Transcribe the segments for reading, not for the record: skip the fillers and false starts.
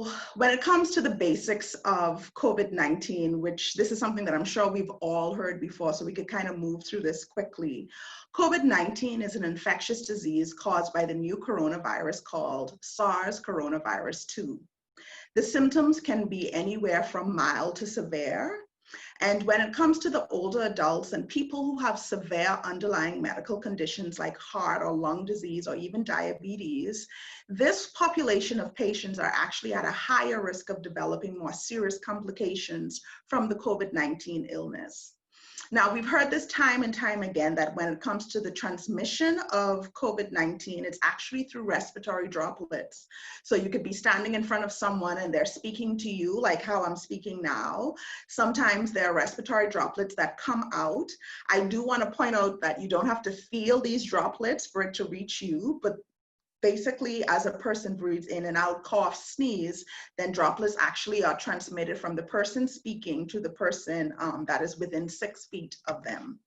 So when it comes to the basics of COVID-19, which this is something that I'm sure we've all heard before, so we could kind of move through this quickly. COVID-19 is an infectious disease caused by the new coronavirus called SARS coronavirus 2. The symptoms can be anywhere from mild to severe. And when it comes to the older adults and people who have severe underlying medical conditions like heart or lung disease or even diabetes, this population of patients are actually at a higher risk of developing more serious complications from the COVID-19 illness. Now, we've heard this time and time again that when it comes to the transmission of COVID-19, it's actually through respiratory droplets. So you could be standing in front of someone and they're speaking to you like how I'm speaking now. Sometimes there are respiratory droplets that come out. I do want to point out that you don't have to feel these droplets for it to reach you, but basically, as a person breathes in and out, cough, sneeze, then droplets actually are transmitted from the person speaking to the person that is within 6 feet of them.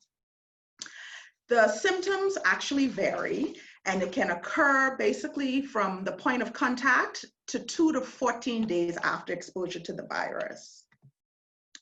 The symptoms actually vary, and it can occur basically from the point of contact to 2 to 14 days after exposure to the virus.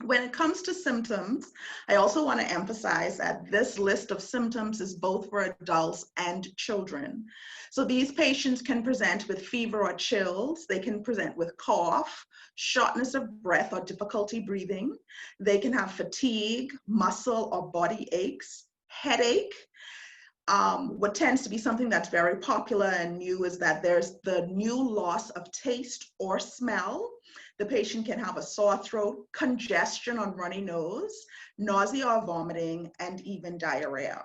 When it comes to symptoms, I also want to emphasize that this list of symptoms is both for adults and children. So these patients can present with fever or chills. They can present with cough, shortness of breath or difficulty breathing. They can have fatigue, muscle or body aches, headache. What tends to be something that's very popular and new is that there's the new loss of taste or smell. The patient can have a sore throat, congestion or runny nose, nausea or vomiting, and even diarrhea.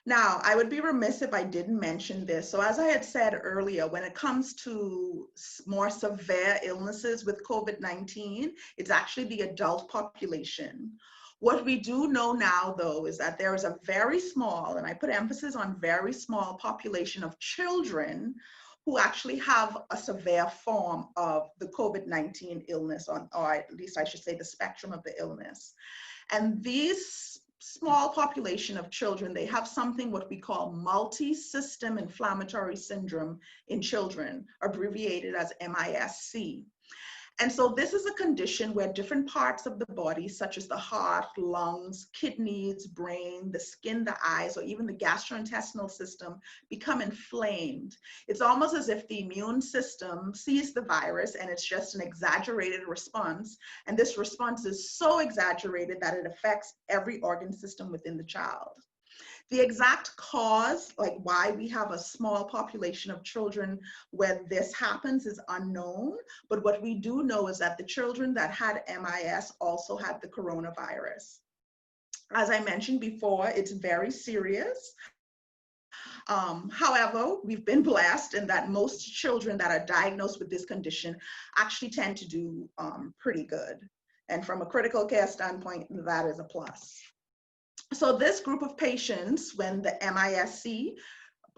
Now, I would be remiss if I didn't mention this. So as I had said earlier, when it comes to more severe illnesses with COVID-19, it's actually the adult population. What we do know now, though, is that there is a very small, and I put emphasis on very small population of children who actually have a severe form of the COVID-19 illness, or at least I should say the spectrum of the illness. And these small population of children, they have something what we call multisystem inflammatory syndrome in children, abbreviated as MIS-C. And so this is a condition where different parts of the body, such as the heart, lungs, kidneys, brain, the skin, the eyes, or even the gastrointestinal system become inflamed. It's almost as if the immune system sees the virus and it's just an exaggerated response. And this response is so exaggerated that it affects every organ system within the child. The exact cause, like why we have a small population of children where this happens, is unknown. But what we do know is that the children that had MIS also had the coronavirus. As I mentioned before, it's very serious. However, we've been blessed in that most children that are diagnosed with this condition actually tend to do pretty good. And from a critical care standpoint, that is a plus. So this group of patients, when the MIS-C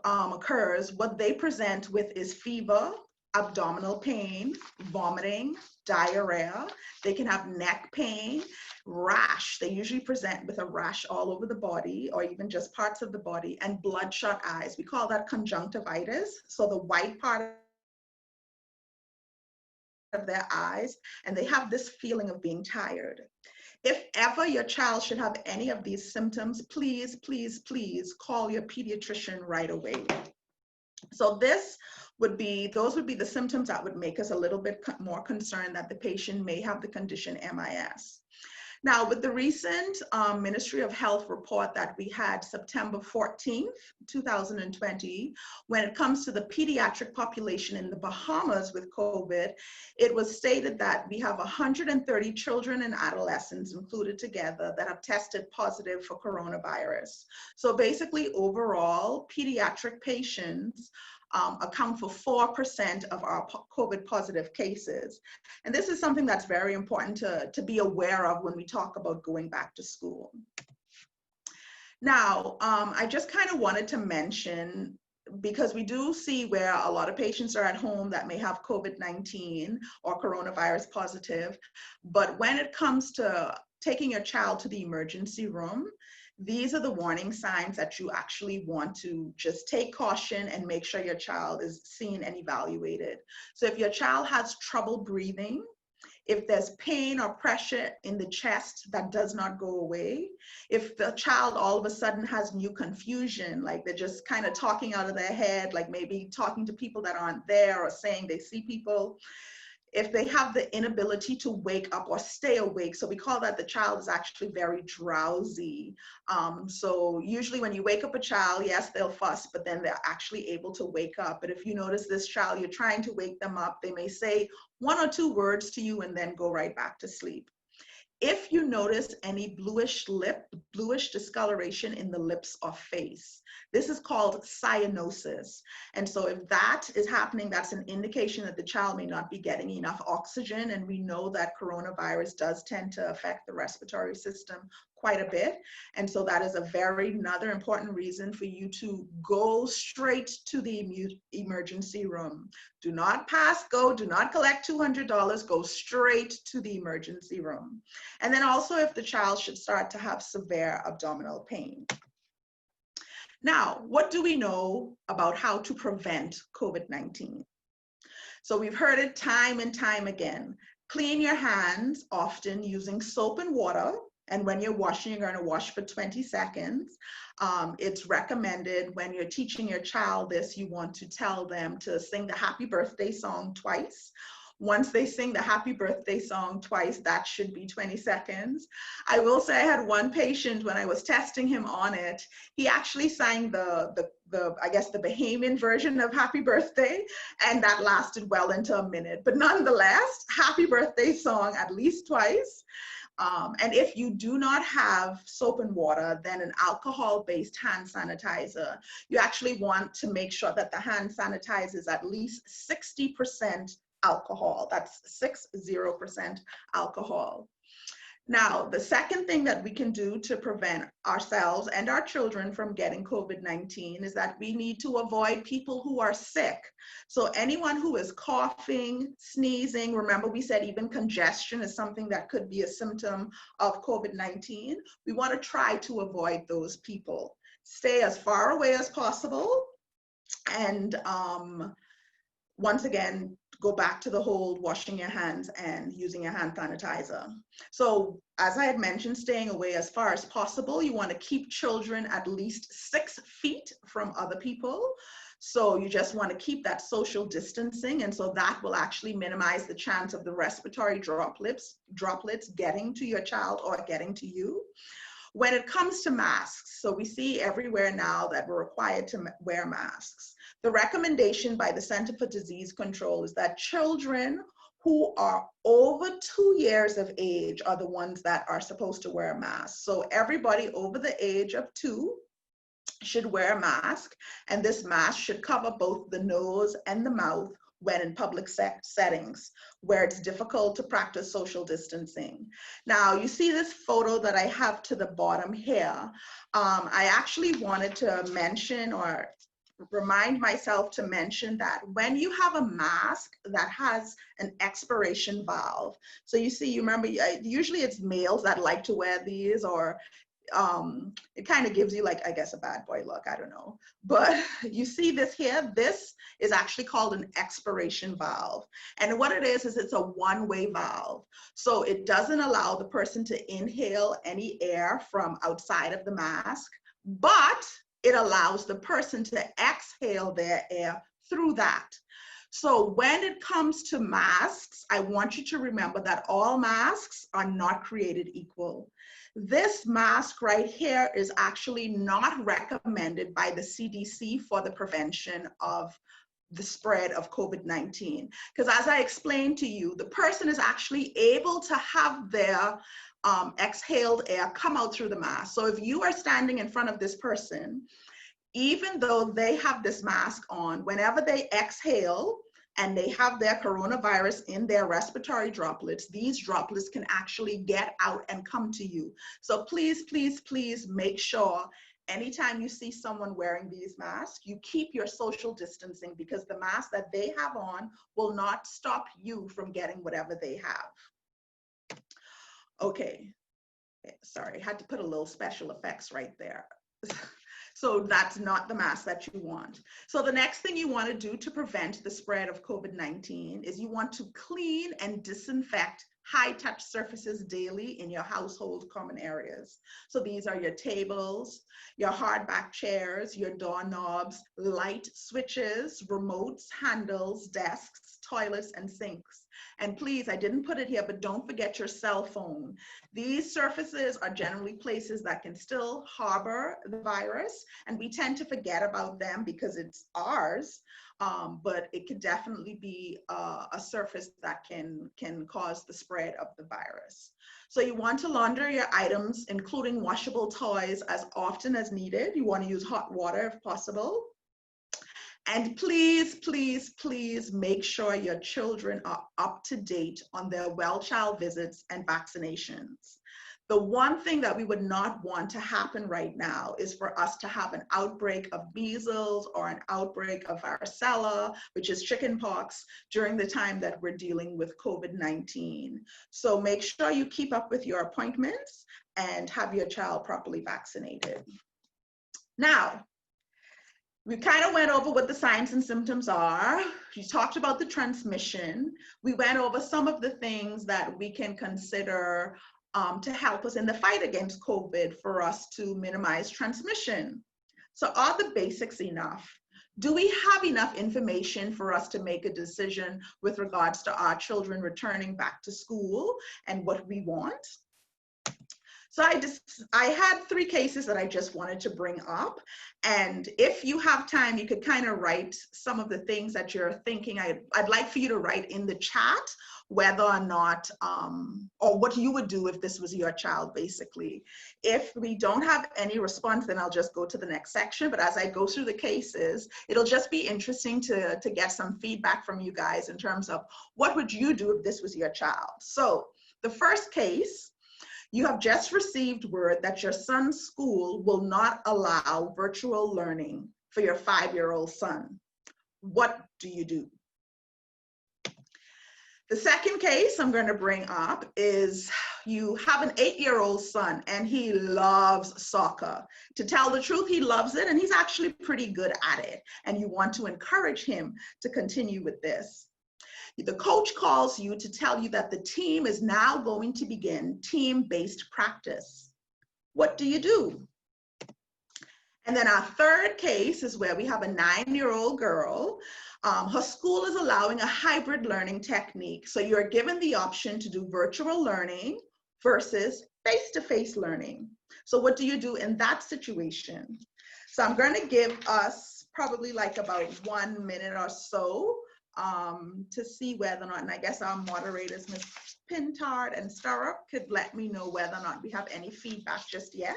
occurs, what they present with is fever, abdominal pain, vomiting, diarrhea. They can have neck pain, rash. They usually present with a rash all over the body or even just parts of the body, and bloodshot eyes. We call that conjunctivitis. So the white part of their eyes, and they have this feeling of being tired. If ever your child should have any of these symptoms, please, please, please call your pediatrician right away. So those would be the symptoms that would make us a little bit more concerned that the patient may have the condition MIS. Now, with the recent Ministry of Health report that we had September 14th, 2020, when it comes to the pediatric population in the Bahamas with COVID, it was stated that we have 130 children and adolescents included together that have tested positive for coronavirus. So basically, overall, pediatric patients account for 4% of our COVID positive cases. And this is something that's very important to be aware of when we talk about going back to school. Now, I just kind of wanted to mention, because we do see where a lot of patients are at home that may have COVID-19 or coronavirus positive, but when it comes to taking your child to the emergency room, these are the warning signs that you actually want to just take caution and make sure your child is seen and evaluated. So if your child has trouble breathing, if there's pain or pressure in the chest that does not go away, if the child all of a sudden has new confusion, like they're just kind of talking out of their head, like maybe talking to people that aren't there or saying they see people, if they have the inability to wake up or stay awake, so we call that the child is actually very drowsy. So usually when you wake up a child, yes, they'll fuss, but then they're actually able to wake up. But if you notice this child, you're trying to wake them up, they may say one or two words to you and then go right back to sleep. If you notice any bluish discoloration in the lips or face, this is called cyanosis. And so if that is happening, that's an indication that the child may not be getting enough oxygen. And we know that coronavirus does tend to affect the respiratory system quite a bit. And so that is another important reason for you to go straight to the emergency room. Do not pass go, do not collect $200, go straight to the emergency room. And then also if the child should start to have severe abdominal pain. Now, what do we know about how to prevent COVID-19? So we've heard it time and time again. Clean your hands often using soap and water. And when you're washing, you're going to wash for 20 seconds. It's recommended when you're teaching your child this, you want to tell them to sing the happy birthday song twice. Once they sing the happy birthday song twice, that should be 20 seconds. I will say I had one patient when I was testing him on it, he actually sang I guess the Bahamian version of happy birthday, and that lasted well into a minute. But nonetheless, happy birthday song at least twice. And if you do not have soap and water, then an alcohol-based hand sanitizer. You actually want to make sure that the hand sanitizer is at least 60% alcohol. That's 60% alcohol. Now, the second thing that we can do to prevent ourselves and our children from getting COVID-19 is that we need to avoid people who are sick. So anyone who is coughing, sneezing, remember we said even congestion is something that could be a symptom of COVID-19. We want to try to avoid those people. Stay as far away as possible. And once again, go back to the whole washing your hands and using your hand sanitizer. So as I had mentioned, staying away as far as possible. You want to keep children at least 6 feet from other people. So you just want to keep that social distancing. And so that will actually minimize the chance of the respiratory droplets getting to your child or getting to you. When it comes to masks, so we see everywhere now that we're required to wear masks. The recommendation by the Center for Disease Control is that children who are over 2 years of age are the ones that are supposed to wear masks. So everybody over the age of 2 should wear a mask, and this mask should cover both the nose and the mouth when in public settings where it's difficult to practice social distancing. Now, you see this photo that I have to the bottom here. I actually wanted to mention or remind myself to mention that when you have a mask that has an expiration valve, so you see, you remember, usually it's males that like to wear these, or it kind of gives you like, I guess, a bad boy look, I don't know. But you see this here, this is actually called an expiration valve. And what it is it's a one-way valve. So it doesn't allow the person to inhale any air from outside of the mask, but it allows the person to exhale their air through that. So when it comes to masks, I want you to remember that all masks are not created equal. This mask right here is actually not recommended by the CDC for the prevention of the spread of COVID-19. Because as I explained to you, the person is actually able to have their exhaled air come out through the mask. So if you are standing in front of this person, even though they have this mask on, whenever they exhale and they have their coronavirus in their respiratory droplets, these droplets can actually get out and come to you. So please, please, please make sure anytime you see someone wearing these masks, you keep your social distancing, because the mask that they have on will not stop you from getting whatever they have. Okay. Sorry, had to put a little special effects right there. So that's not the mask that you want. So the next thing you want to do to prevent the spread of COVID-19 is you want to clean and disinfect high-touch surfaces daily in your household common areas. So these are your tables, your hardback chairs, your doorknobs, light switches, remotes, handles, desks, toilets, and sinks. And please, I didn't put it here, but don't forget your cell phone. These surfaces are generally places that can still harbor the virus, and we tend to forget about them because it's ours, but it could definitely be a surface that can cause the spread of the virus. So you want to launder your items, including washable toys, as often as needed. You want to use hot water if possible. And please, please, please make sure your children are up to date on their well child visits and vaccinations. The one thing that we would not want to happen right now is for us to have an outbreak of measles or an outbreak of varicella, which is chickenpox, during the time that we're dealing with COVID-19. So make sure you keep up with your appointments and have your child properly vaccinated. Now, we kind of went over what the signs and symptoms are. We talked about the transmission. We went over some of the things that we can consider to help us in the fight against COVID for us to minimize transmission. So are the basics enough? Do we have enough information for us to make a decision with regards to our children returning back to school and what we want? So I had 3 cases that I just wanted to bring up. And if you have time, you could kind of write some of the things that you're thinking. I'd like for you to write in the chat whether or not, or what you would do if this was your child, basically. If we don't have any response, then I'll just go to the next section. But as I go through the cases, it'll just be interesting to get some feedback from you guys in terms of what would you do if this was your child. So the first case, you have just received word that your son's school will not allow virtual learning for your 5-year-old son. What do you do? The second case I'm going to bring up is you have an 8-year-old son and he loves soccer. To tell the truth, he loves it and he's actually pretty good at it. And you want to encourage him to continue with this. The coach calls you to tell you that the team is now going to begin team-based practice. What do you do? And then our third case is where we have a 9-year-old girl. Her school is allowing a hybrid learning technique. So you're given the option to do virtual learning versus face-to-face learning. So what do you do in that situation? So I'm going to give us probably like about 1 minute or so to see whether or not, and I guess our moderators, Ms. Pintard and Stirrup, could let me know whether or not we have any feedback just yet.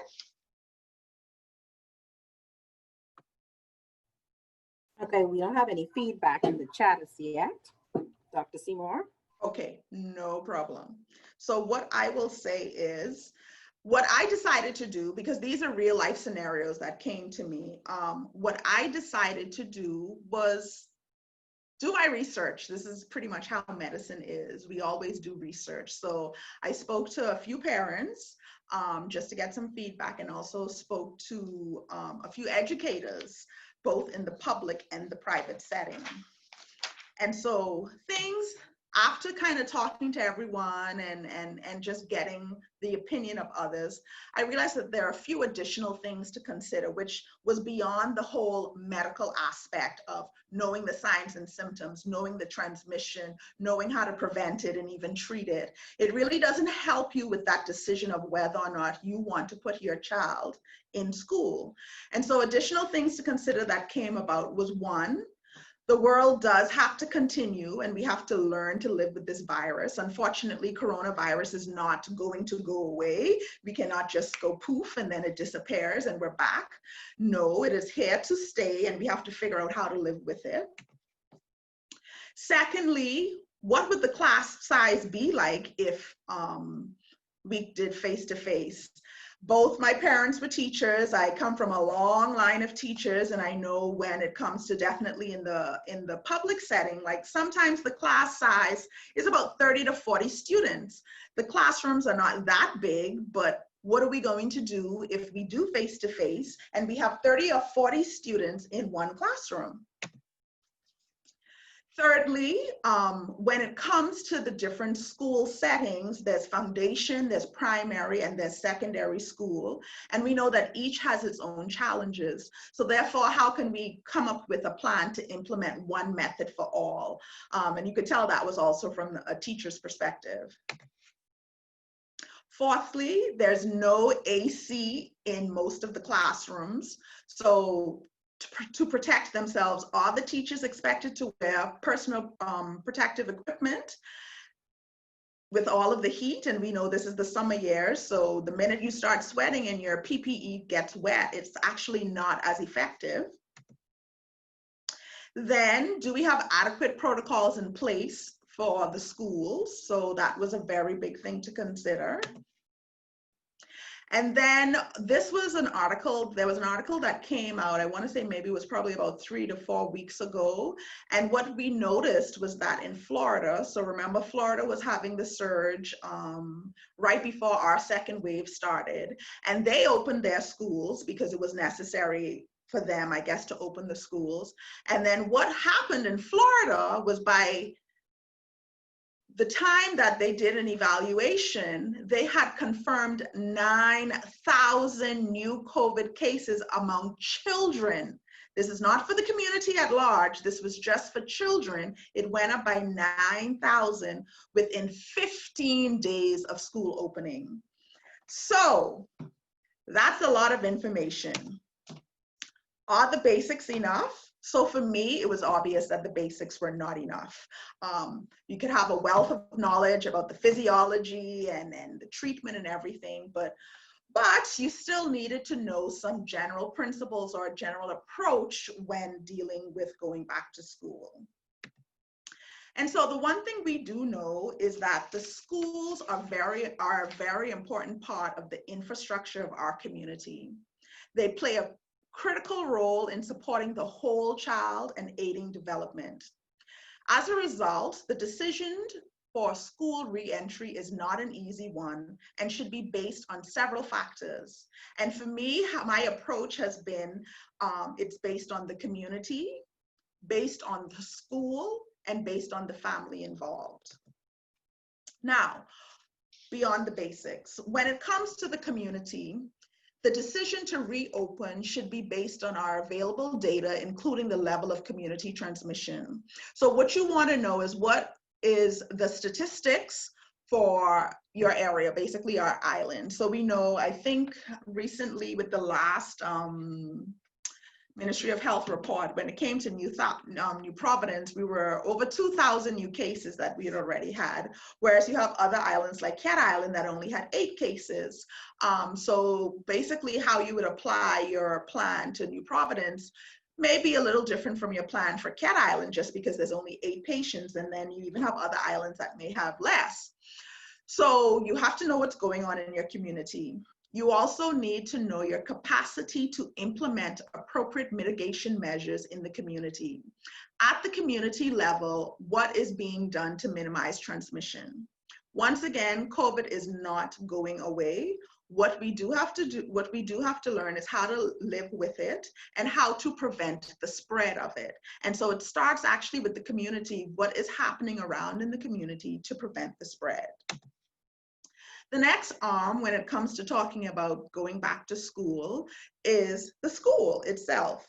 Okay, we don't have any feedback in the chat as yet, Dr. Seymour. Okay, no problem. So what I will say is, what I decided to do, because these are real life scenarios that came to me, what I decided to do was do my research. This is pretty much how medicine is. We always do research. So I spoke to a few parents just to get some feedback, and also spoke to a few educators, both in the public and the private setting. And so things, after kind of talking to everyone and just getting the opinion of others, I realized that there are a few additional things to consider, which was beyond the whole medical aspect of knowing the signs and symptoms, knowing the transmission, knowing how to prevent it and even treat it. It really doesn't help you with that decision of whether or not you want to put your child in school. And so additional things to consider that came about was, 1, the world does have to continue and we have to learn to live with this virus. Unfortunately, coronavirus is not going to go away. We cannot just go poof and then it disappears and we're back. No, it is here to stay and we have to figure out how to live with it. Secondly, what would the class size be like if we did face-to-face? Both my parents were teachers. I come from a long line of teachers, and I know when it comes to definitely in the public setting, like sometimes the class size is about 30 to 40 students. The classrooms are not that big, but What are we going to do if we do face-to-face and we have 30 or 40 students in one classroom? Thirdly, when it comes to the different school settings, there's foundation, there's primary, and there's secondary school. And we know that each has its own challenges. So therefore, how can we come up with a plan to implement one method for all? And you could tell that was also from a teacher's perspective. Fourthly, there's no AC in most of the classrooms. So to protect themselves, are the teachers expected to wear personal protective equipment with all of the heat? And we know this is the summer years, so the minute you start sweating and your PPE gets wet, it's actually not as effective. Then, do we have adequate protocols in place for the schools? So that was a very big thing to consider. And then this was an article, there was an article that came out, I want to say maybe it was probably about 3 to 4 weeks ago. And what we noticed was that in Florida, so remember Florida was having the surge right before our second wave started. And they opened their schools because it was necessary for them, I guess, to open the schools. And then what happened in Florida was by the time that they did an evaluation, they had confirmed 9,000 new COVID cases among children. This is not for the community at large. This was just for children. It went up by 9,000 within 15 days of school opening. So that's a lot of information. Are the basics enough? So for me, it was obvious that the basics were not enough. You could have a wealth of knowledge about the physiology and the treatment and everything, but you still needed to know some general principles or a general approach when dealing with going back to school. And so the one thing we do know is that the schools are a very important part of the infrastructure of our community. They play a critical role in supporting the whole child and aiding development. As a result, the decision for school re-entry is not an easy one and should be based on several factors. And for me, my approach has been, it's based on the community, based on the school, and based on the family involved. Now, beyond the basics, when it comes to the community, the decision to reopen should be based on our available data, including the level of community transmission. So what you want to know is what is the statistics for your area, basically our island. So we know, I think recently with the last Ministry of Health report, when it came to New Providence, we were over 2,000 new cases that we had already had, whereas you have other islands like Cat Island that only had 8 cases. So basically how you would apply your plan to New Providence may be a little different from your plan for Cat Island, just because there's only 8 patients, and then you even have other islands that may have less. So you have to know what's going on in your community. You also need to know your capacity to implement appropriate mitigation measures in the community. At the community level, what is being done to minimize transmission? Once again, COVID is not going away. What we do have to learn is how to live with it and how to prevent the spread of it. And so it starts actually with the community, what is happening around in the community to prevent the spread. The next arm, when it comes to talking about going back to school, is the school itself.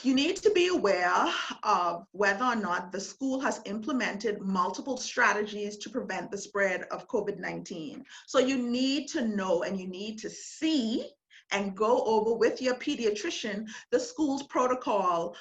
You need to be aware of whether or not the school has implemented multiple strategies to prevent the spread of COVID-19. So you need to know and you need to see and go over with your pediatrician the school's protocol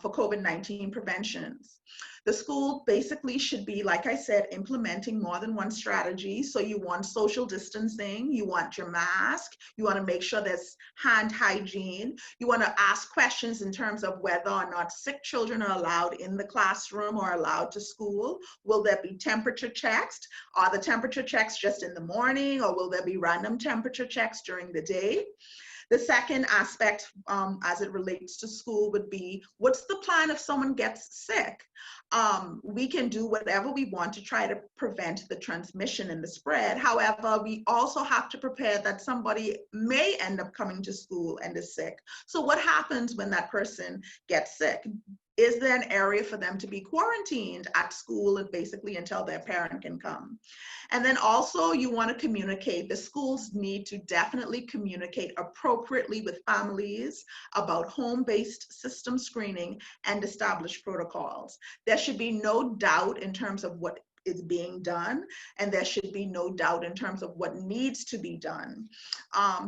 for COVID-19 preventions. The school basically should be, like I said, implementing more than one strategy. So you want social distancing, you want your mask, you want to make sure there's hand hygiene, you want to ask questions in terms of whether or not sick children are allowed in the classroom or allowed to school. Will there be temperature checks? Are the temperature checks just in the morning, or will there be random temperature checks during the day? The second aspect as it relates to school would be, what's the plan if someone gets sick? We can do whatever we want to try to prevent the transmission and the spread. However, we also have to prepare that somebody may end up coming to school and is sick. So what happens when that person gets sick? Is there an area for them to be quarantined at school and basically until their parent can come? And then also you want to communicate. The schools need to definitely communicate appropriately with families about home-based system screening and establish protocols. There should be no doubt in terms of what is being done, and there should be no doubt in terms of what needs to be done.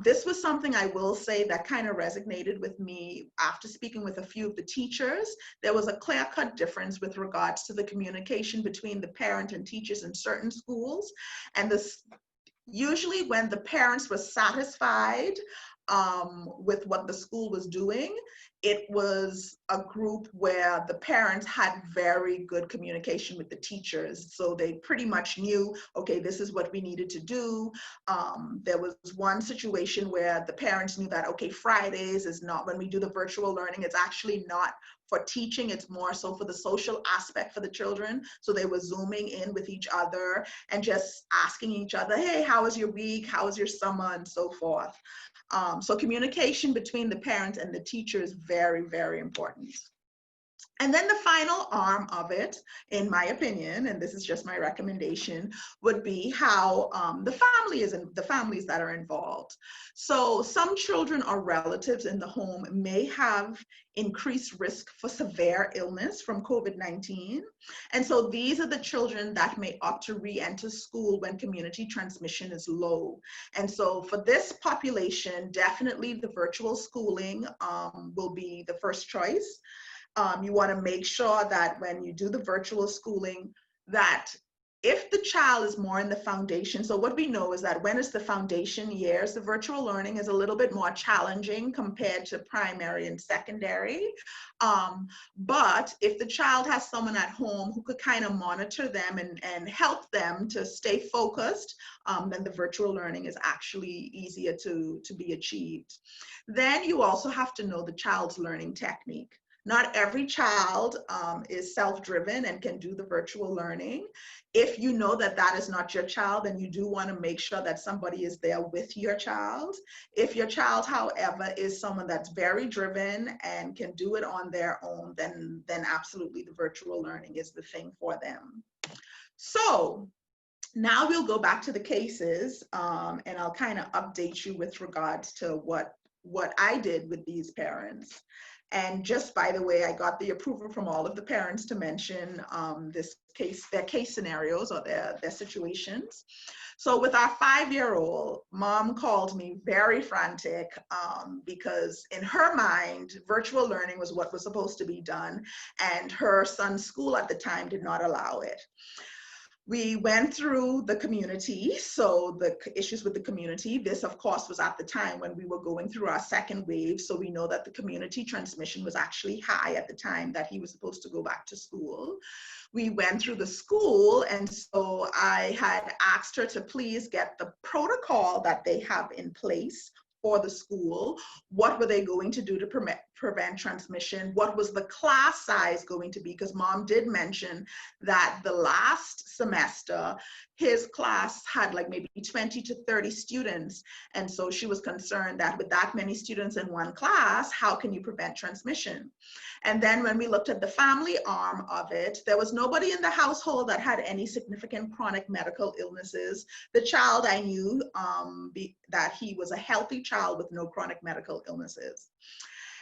This was something I will say that kind of resonated with me after speaking with a few of the teachers. There was a clear-cut difference with regards to the communication between the parent and teachers in certain schools. And this, usually when the parents were satisfied with what the school was doing, it was a group where the parents had very good communication with the teachers. So they pretty much knew, okay, this is what we needed to do. There was one situation where the parents knew that, okay, Fridays is not, when we do the virtual learning, it's actually not for teaching, it's more so for the social aspect for the children. So they were Zooming in with each other and just asking each other, hey, how was your week? How was your summer? And so forth. So communication between the parents and the teacher is very, very important. And then the final arm of it, in my opinion, and this is just my recommendation, would be how the families that are involved. So some children or relatives in the home may have increased risk for severe illness from COVID-19. And so these are the children that may opt to re-enter school when community transmission is low. And so for this population, definitely the virtual schooling will be the first choice. You want to make sure that when you do the virtual schooling, that if the child is more in the foundation, so what we know is that when it's the foundation years, the virtual learning is a little bit more challenging compared to primary and secondary. But if the child has someone at home who could kind of monitor them and help them to stay focused, then the virtual learning is actually easier to be achieved. Then you also have to know the child's learning technique. Not every child is self-driven and can do the virtual learning. If you know that that is not your child, then you do want to make sure that somebody is there with your child. If your child, however, is someone that's very driven and can do it on their own, then absolutely the virtual learning is the thing for them. So now we'll go back to the cases and I'll kind of update you with regards to what I did with these parents. And just by the way, I got the approval from all of the parents to mention their case scenarios or their situations. So with our 5-year-old, mom called me very frantic because in her mind, virtual learning was what was supposed to be done, and her son's school at the time did not allow it. We went through the community, so the issues with the community. This, of course, was at the time when we were going through our second wave, so we know that the community transmission was actually high at the time that he was supposed to go back to school. We went through the school, and so I had asked her to please get the protocol that they have in place for the school. What were they going to do to prevent transmission? What was the class size going to be? Because mom did mention that the last semester, his class had like maybe 20 to 30 students. And so she was concerned that with that many students in one class, how can you prevent transmission? And then when we looked at the family arm of it, there was nobody in the household that had any significant chronic medical illnesses. The child, I knew that he was a healthy child with no chronic medical illnesses.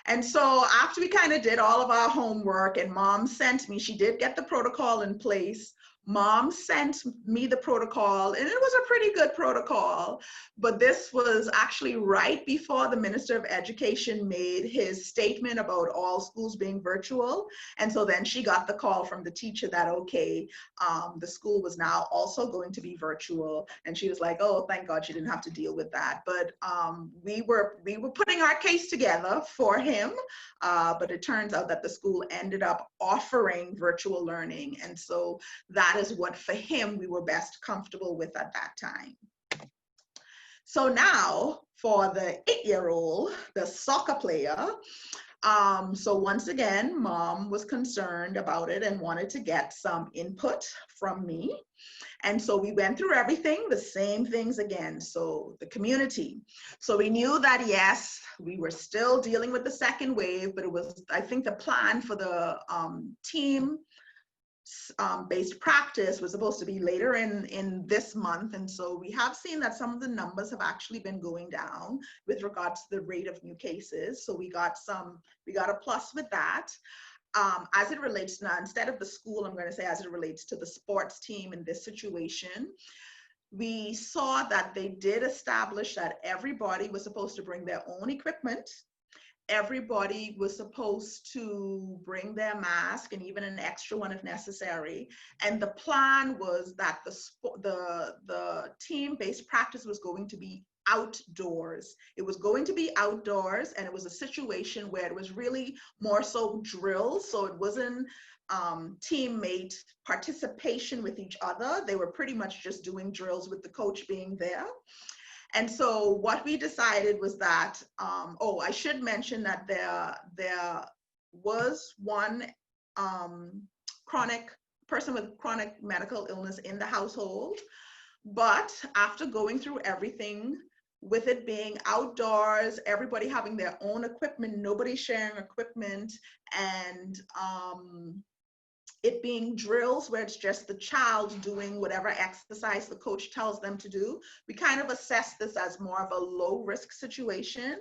And so after we kind of did all of our homework and mom sent me, she did get the protocol in place. Mom sent me the protocol, and it was a pretty good protocol, but this was actually right before the Minister of Education made his statement about all schools being virtual. And so then she got the call from the teacher that, okay, the school was now also going to be virtual. And she was like, oh, thank God she didn't have to deal with that. But we were putting our case together for him, but it turns out that the school ended up offering virtual learning. And so that is what for him we were best comfortable with at that time. So now for the 8-year-old, the soccer player, so once again, mom was concerned about it and wanted to get some input from me. And so we went through everything, the same things again. So the community. So we knew that, yes, we were still dealing with the second wave, but it was, I think the plan for the team based practice was supposed to be later in this month. And so we have seen that some of the numbers have actually been going down with regards to the rate of new cases. So we got a plus with that. As it relates now, instead of the school, I'm going to say as it relates to the sports team in this situation, we saw that they did establish that everybody was supposed to bring their own equipment. Everybody was supposed to bring their mask and even an extra one if necessary. And the plan was that the team-based practice was going to be outdoors. It was going to be outdoors, and it was a situation where it was really more so drills. So it wasn't teammate participation with each other. They were pretty much just doing drills with the coach being there. And so what we decided was that, I should mention that there was one person with chronic medical illness in the household, but after going through everything, with it being outdoors, everybody having their own equipment, nobody sharing equipment, and it being drills where it's just the child doing whatever exercise the coach tells them to do, we kind of assess this as more of a low risk situation.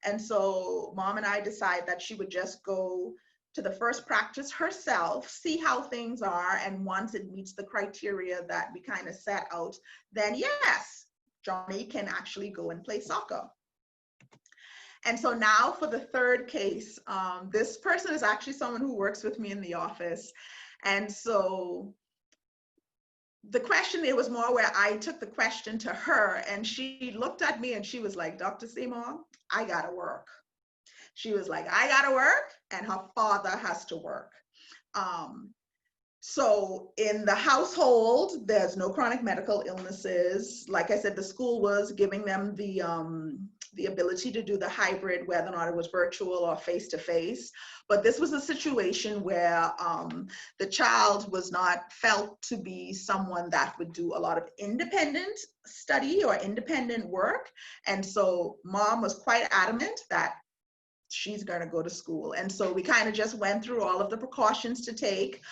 And so mom and I decided that she would just go to the first practice herself, see how things are, and once it meets the criteria that we kind of set out, then yes, Johnny can actually go and play soccer. And so now for the third case, this person is actually someone who works with me in the office. And so the question, it was more where I took the question to her, and she looked at me and she was like, Dr. Seymour, I gotta work. She was like, I gotta work, and her father has to work. So in the household, there's no chronic medical illnesses. Like I said, the school was giving them the ability to do the hybrid, whether or not it was virtual or face-to-face. But this was a situation where the child was not felt to be someone that would do a lot of independent study or independent work. And so mom was quite adamant that she's going to go to school. And so we kind of just went through all of the precautions to take,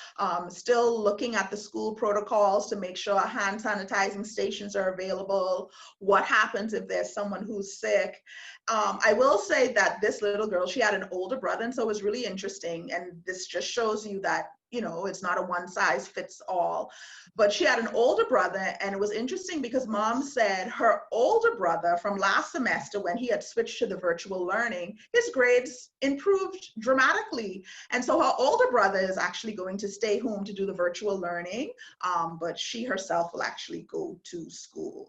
still looking at the school protocols to make sure hand sanitizing stations are available. What happens if there's someone who's sick? I will say that this little girl, she had an older brother, and so it was really interesting. And this just shows you that, you know, it's not a one size fits all. But she had an older brother, and it was interesting because mom said her older brother from last semester, when he had switched to the virtual learning, his grades improved dramatically. And so her older brother is actually going to stay home to do the virtual learning, but she herself will actually go to school.